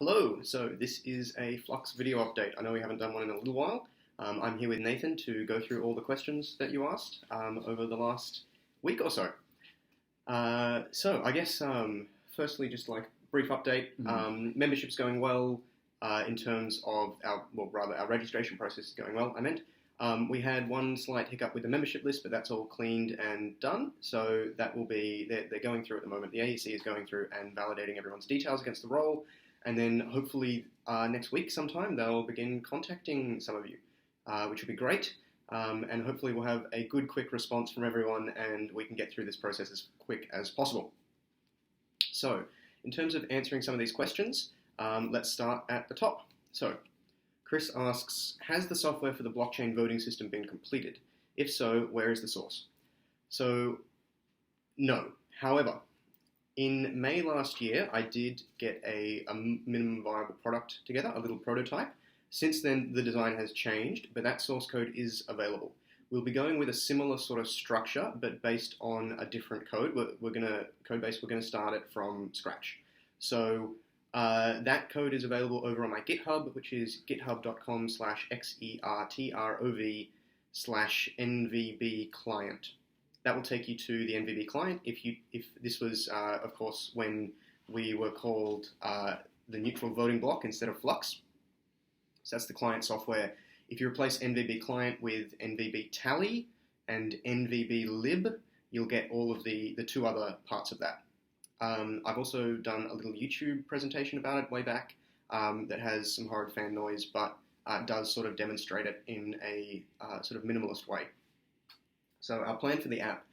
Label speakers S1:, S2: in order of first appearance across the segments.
S1: Hello, so this is a Flux video update. I know we haven't done one in a little while. I'm here with Nathan to go through all the questions that you asked over the last week or so. So I guess firstly, just like brief update. Membership's going well in terms of our registration process is going well. We had one slight hiccup with the membership list, but that's all cleaned and done. So that will be they're going through at the moment. The AEC is going through and validating everyone's details against the role. And then hopefully next week sometime they'll begin contacting some of you, which will be great. And hopefully we'll have a good, quick response from everyone and we can get through this process as quick as possible. So in terms of answering some of these questions, let's start at the top. So Chris asks, has the software for the blockchain voting system been completed? If so, where is the source? So no. However, in May last year, I did get a minimum viable product together, a little prototype. Since then, the design has changed, but that source code is available. We'll be going with a similar sort of structure, but based on a different code. We're going to start it from scratch. So that code is available over on my GitHub, which is github.com/xertrov/nvb client. That will take you to the NVB client. If this was, of course, when we were called the neutral voting block instead of Flux. So that's the client software. If you replace NVB client with NVB tally and NVB lib, you'll get all of the two other parts of that. I've also done a little YouTube presentation about it way back that has some horrid fan noise, but does sort of demonstrate it in a sort of minimalist way. So our plan for the app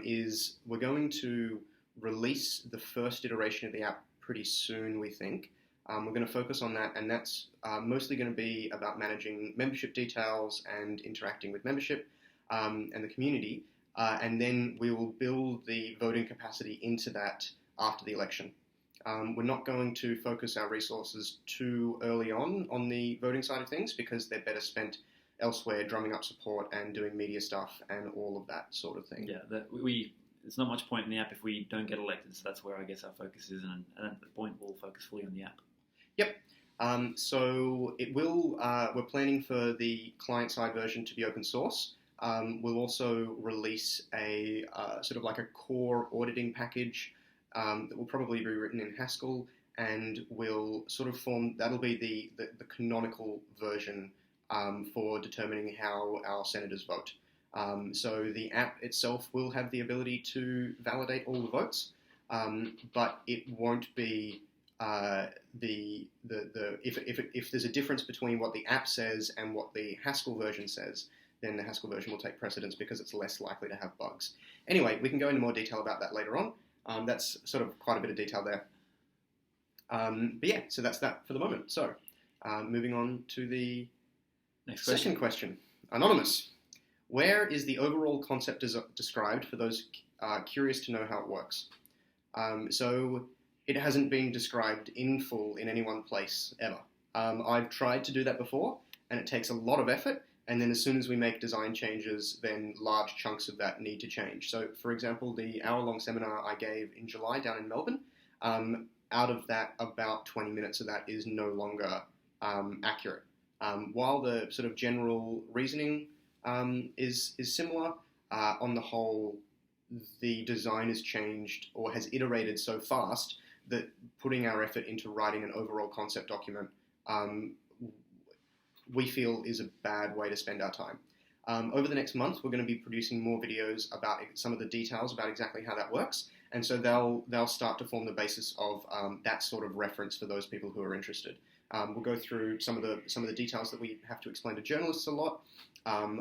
S1: is we're going to release the first iteration of the app pretty soon, we think. We're going to focus on that, and that's mostly going to be about managing membership details and interacting with membership and the community. And then we will build the voting capacity into that after the election. We're not going to focus our resources too early on the voting side of things because they're better spent elsewhere, drumming up support and doing media stuff and all of that sort of thing.
S2: Yeah, there's not much point in the app if we don't get elected, so that's where I guess our focus is, and at that point we'll focus fully on the app.
S1: Yep. So it will. We're planning for the client-side version to be open source. We'll also release a sort of like a core auditing package that will probably be written in Haskell, and will sort of that'll be the canonical version for determining how our senators vote. So the app itself will have the ability to validate all the votes, but it won't be if there's a difference between what the app says and what the Haskell version says, then the Haskell version will take precedence because it's less likely to have bugs. Anyway, we can go into more detail about that later on. That's sort of quite a bit of detail there. But yeah, so that's that for the moment. So moving on to the second question. Anonymous. Where is the overall concept described for those curious to know how it works? So it hasn't been described in full in any one place ever. I've tried to do that before, and it takes a lot of effort, and then as soon as we make design changes, then large chunks of that need to change. So, for example, the hour-long seminar I gave in July down in Melbourne, out of that, about 20 minutes of that is no longer accurate. While the sort of general reasoning is similar, on the whole, the design has changed or has iterated so fast that putting our effort into writing an overall concept document, we feel is a bad way to spend our time. Over the next month, we're going to be producing more videos about some of the details about exactly how that works, and so they'll start to form the basis of that sort of reference for those people who are interested. We'll go through some of the details that we have to explain to journalists a lot,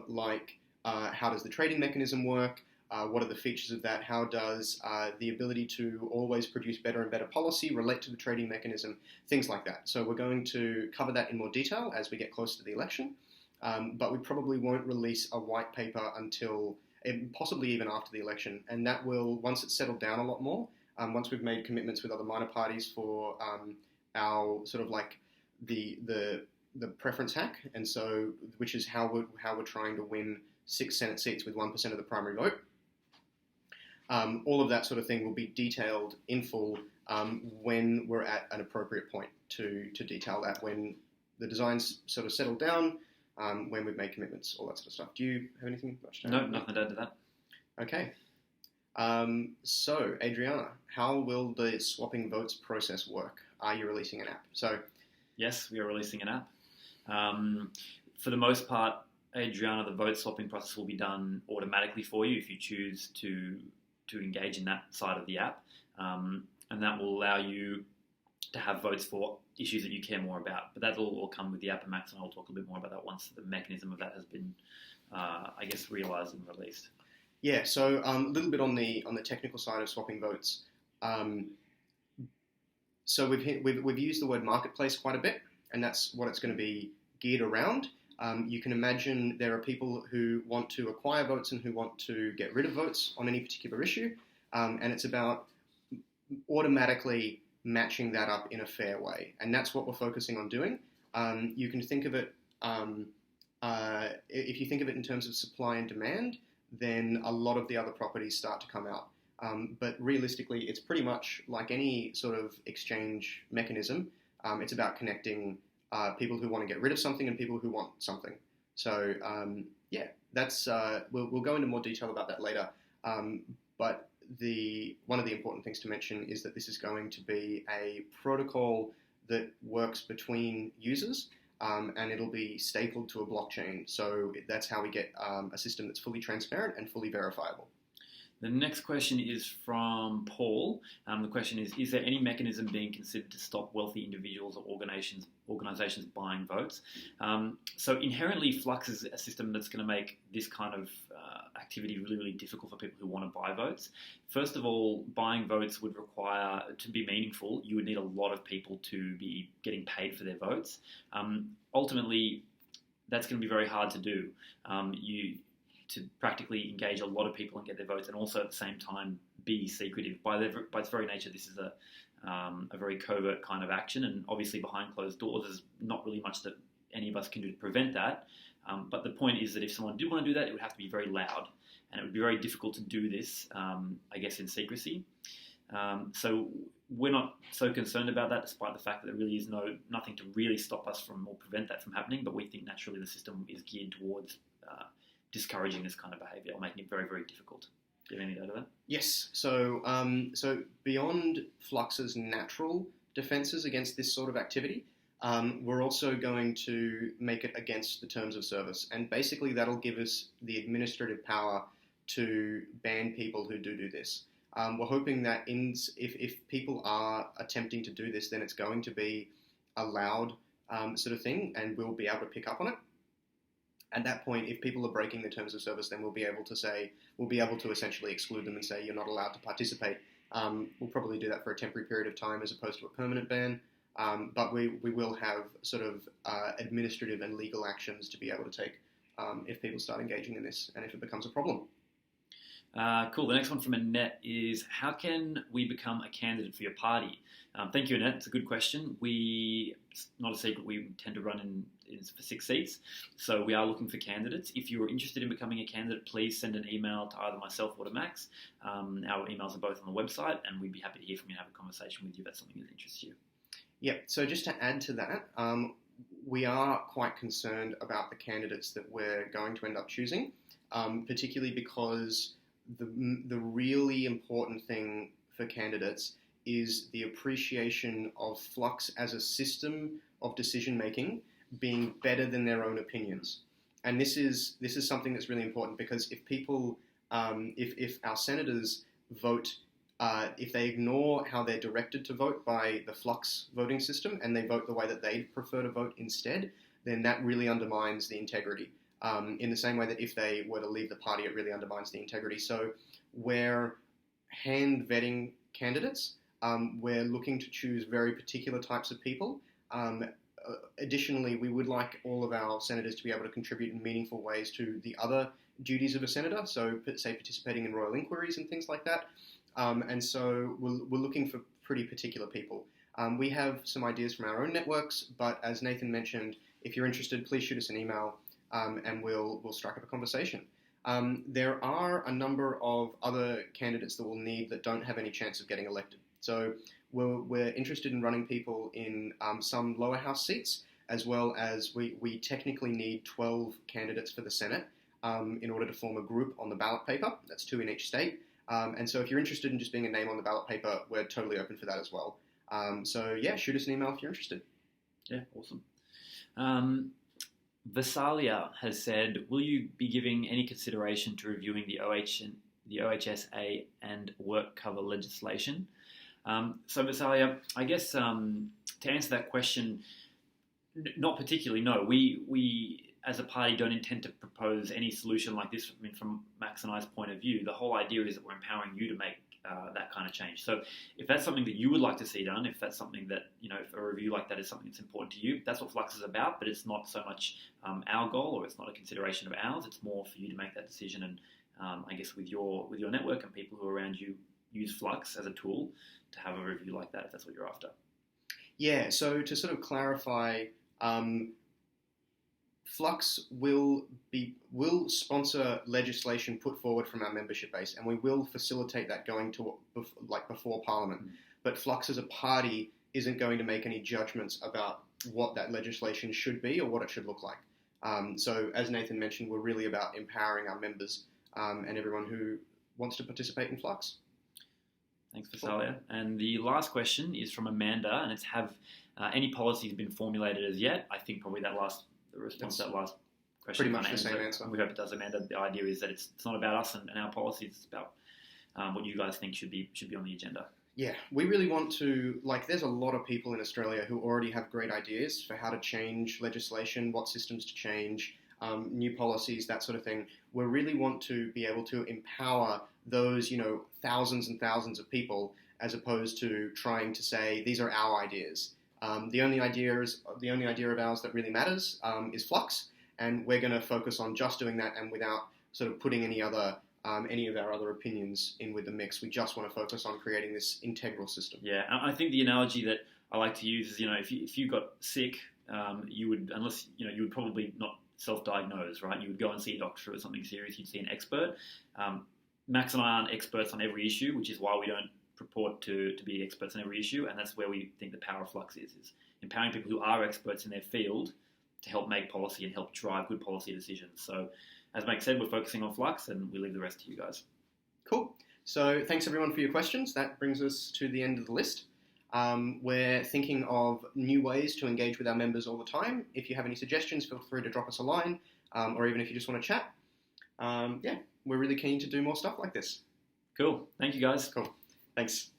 S1: like how does the trading mechanism work, what are the features of that, how does the ability to always produce better and better policy relate to the trading mechanism, things like that. So we're going to cover that in more detail as we get closer to the election, but we probably won't release a white paper until possibly even after the election, and that will, once it's settled down a lot more, once we've made commitments with other minor parties for our sort of like the preference hack, and so which is how we're trying to win 6 Senate seats with 1% of the primary vote. All of that sort of thing will be detailed in full when we're at an appropriate point to detail that, when the design's sort of settled down, when we've made commitments, all that sort of stuff. Do you have anything much to add?
S2: No, nothing to add to that.
S1: Okay. So, Adriana, how will the swapping votes process work? Are you releasing an app? So,
S2: yes, we are releasing an app. For the most part, Adriana, the vote swapping process will be done automatically for you if you choose to engage in that side of the app, and that will allow you to have votes for issues that you care more about. But that will all come with the app, and Max and I will talk a bit more about that once the mechanism of that has been, realised and released.
S1: Yeah, so a little bit on the technical side of swapping votes. So we've used the word marketplace quite a bit, and that's what it's going to be geared around. You can imagine there are people who want to acquire votes and who want to get rid of votes on any particular issue, and it's about automatically matching that up in a fair way, and that's what we're focusing on doing. You can think of it, if you think of it in terms of supply and demand, then a lot of the other properties start to come out. But realistically, it's pretty much like any sort of exchange mechanism. It's about connecting people who want to get rid of something and people who want something. So that's we'll go into more detail about that later. But one of the important things to mention is that this is going to be a protocol that works between users, and it'll be stapled to a blockchain. So that's how we get a system that's fully transparent and fully verifiable.
S2: The next question is from Paul. The question is there any mechanism being considered to stop wealthy individuals or organisations buying votes? So inherently, Flux is a system that's going to make this kind of activity really, really difficult for people who want to buy votes. First of all, buying votes would require, to be meaningful, you would need a lot of people to be getting paid for their votes. Ultimately, that's going to be very hard to do. To practically engage a lot of people and get their votes, and also at the same time be secretive. By its very nature, this is a very covert kind of action, and obviously behind closed doors, there's not really much that any of us can do to prevent that. But the point is that if someone did want to do that, it would have to be very loud, and it would be very difficult to do this, in secrecy. So we're not so concerned about that, despite the fact that there really is nothing to really stop us from or prevent that from happening. But we think naturally the system is geared towards discouraging this kind of behaviour or making it very, very difficult. Do you have anything to add to that?
S1: Yes. So beyond Flux's natural defences against this sort of activity, we're also going to make it against the terms of service. And basically that'll give us the administrative power to ban people who do this. We're hoping that if people are attempting to do this, then it's going to be a loud sort of thing, and we'll be able to pick up on it. At that point, if people are breaking the terms of service, then we'll be able to essentially exclude them and say you're not allowed to participate. We'll probably do that for a temporary period of time as opposed to a permanent ban. But we will have sort of administrative and legal actions to be able to take if people start engaging in this and if it becomes a problem.
S2: Cool. The next one from Annette is, how can we become a candidate for your party? Thank you, Annette. It's a good question. It's not a secret, we tend to run in for 6 seats, so we are looking for candidates. If you are interested in becoming a candidate, please send an email to either myself or to Max. Our emails are both on the website, and we'd be happy to hear from you and have a conversation with you if that's something that interests you. Yeah,
S1: so just to add to that, we are quite concerned about the candidates that we're going to end up choosing, particularly because the really important thing for candidates is the appreciation of Flux as a system of decision making being better than their own opinions. And this is something that's really important, because if people, if our senators vote, if they ignore how they're directed to vote by the Flux voting system and they vote the way that they prefer to vote instead, then that really undermines the integrity. In the same way that if they were to leave the party, it really undermines the integrity. So we're hand vetting candidates. We're looking to choose very particular types of people. Additionally, we would like all of our senators to be able to contribute in meaningful ways to the other duties of a senator, so say participating in royal inquiries and things like that. And so we're looking for pretty particular people. We have some ideas from our own networks, but as Nathan mentioned, if you're interested, please shoot us an email and we'll strike up a conversation. There are a number of other candidates that we'll need that don't have any chance of getting elected. So we're interested in running people in some lower house seats, as well as we technically need 12 candidates for the Senate in order to form a group on the ballot paper. That's 2 in each state. And so if you're interested in just being a name on the ballot paper, we're totally open for that as well. So yeah, shoot us an email if you're interested.
S2: Yeah, awesome. Vasalia has said, will you be giving any consideration to reviewing the OHSA and work cover legislation? So Vasalia, I guess to answer that question, not particularly, no. We as a party don't intend to propose any solution like this. I mean, from Max and I's point of view, the whole idea is that we're empowering you to make that kind of change. So if that's something that you would like to see done, if that's something that, if a review like that is something that's important to you, that's what Flux is about, but it's not so much our goal, or it's not a consideration of ours. It's more for you to make that decision, and I guess with your network and people who are around you, use Flux as a tool to have a review like that, if that's what you're after.
S1: Yeah, so to sort of clarify, Flux will sponsor legislation put forward from our membership base, and we will facilitate that going to before Parliament. But Flux as a party isn't going to make any judgments about what that legislation should be or what it should look like. So as Nathan mentioned, we're really about empowering our members and everyone who wants to participate in Flux.
S2: Thanks, Vasalia. And the last question is from Amanda, and it's, have any policies been formulated as yet? I think probably the response to that last question.
S1: Pretty much the same answer.
S2: We hope it does, Amanda. The idea is that it's not about us and our policies, it's about what you guys think should be on the agenda.
S1: Yeah, we really want to, there's a lot of people in Australia who already have great ideas for how to change legislation, what systems to change, new policies, that sort of thing. We really want to be able to empower those, thousands and thousands of people, as opposed to trying to say, these are our ideas. The only idea of ours that really matters is Flux, and we're going to focus on just doing that, and without sort of putting any of our other opinions in with the mix. We just want to focus on creating this integral system.
S2: Yeah, I think the analogy that I like to use is, if you got sick, you would probably not self-diagnose, right? You would go and see a doctor or something serious. You'd see an expert. Max and I aren't experts on every issue, which is why we don't purport to be experts on every issue, and that's where we think the power of Flux is empowering people who are experts in their field to help make policy and help drive good policy decisions. So, as Max said, we're focusing on Flux, and we leave the rest to you guys.
S1: Cool. So thanks everyone for your questions. That brings us to the end of the list. We're thinking of new ways to engage with our members all the time. If you have any suggestions, feel free to drop us a line, or even if you just want to chat. We're really keen to do more stuff like this.
S2: Cool. Thank you, guys.
S1: Cool. Thanks.